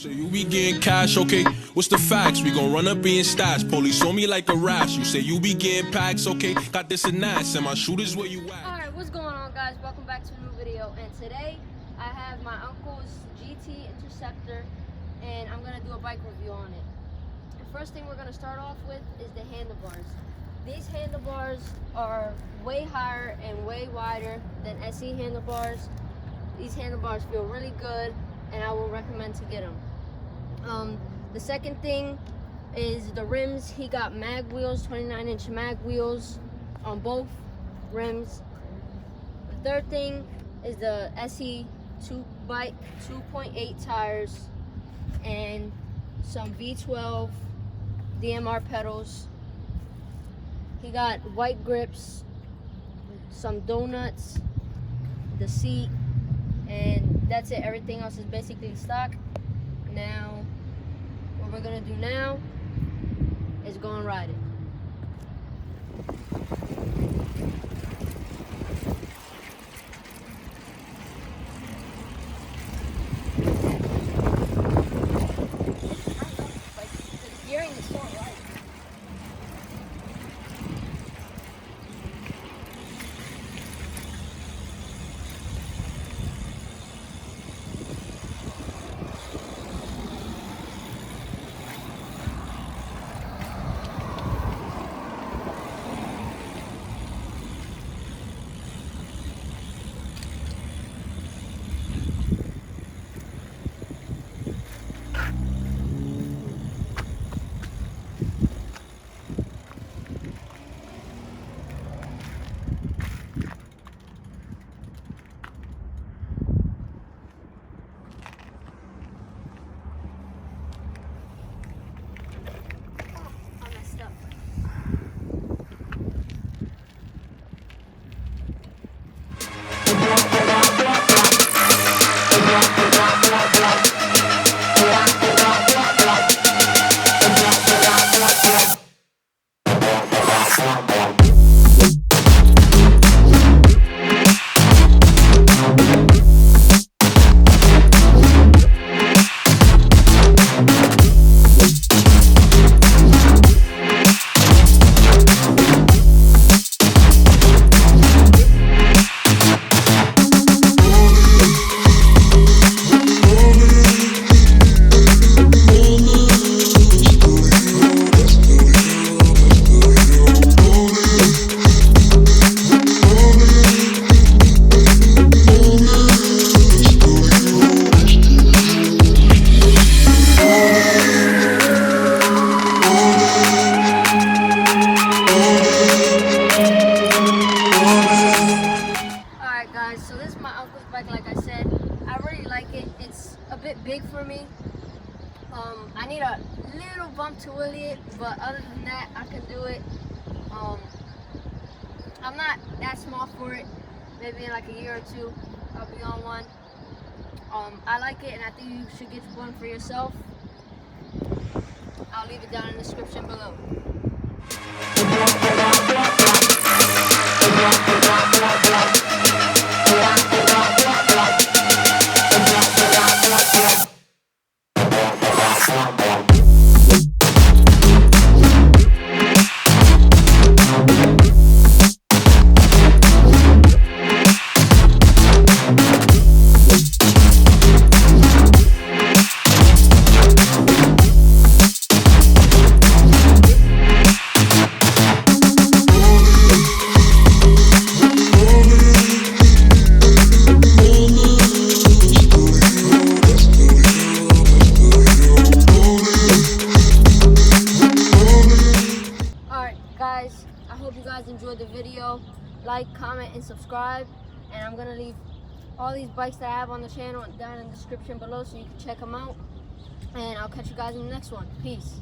So you be getting cash, okay? What's the facts? We gon' run up in stats. Police on me like a rash. You say you be getting packs, okay? Got this and that. Send my shooters where you at. Alright, what's going on, guys? Welcome back to a new video. And today I have my uncle's GT Interceptor, and I'm gonna do a bike review on it. The first thing we're gonna start off with is the handlebars. These handlebars are way higher and way wider than SE handlebars. These handlebars feel really good, and I will recommend to get them. The second thing is the rims. He got mag wheels, 29-inch mag wheels on both rims. The third thing is the SE bike 2.8 tires and some V12 DMR pedals. He got white grips, some donuts, the seat, and that's it. Everything else is basically stock. Now, what we're gonna do now is go and ride it. The gearing is so light. So this is my uncle's bike. Like I said, I really like it. It's a bit big for me. I need a little bump to wheelie it, but other than that, I can do it. I'm not that small for it. Maybe in like a year or two, I'll be on one. I like it, and I think you should get one for yourself. I'll leave it down in the description below. Guys, I hope you guys enjoyed the video. Like, comment, and subscribe. And I'm gonna leave all these bikes that I have on the channel down in the description below so you can check them out. And I'll catch you guys in the next one. Peace.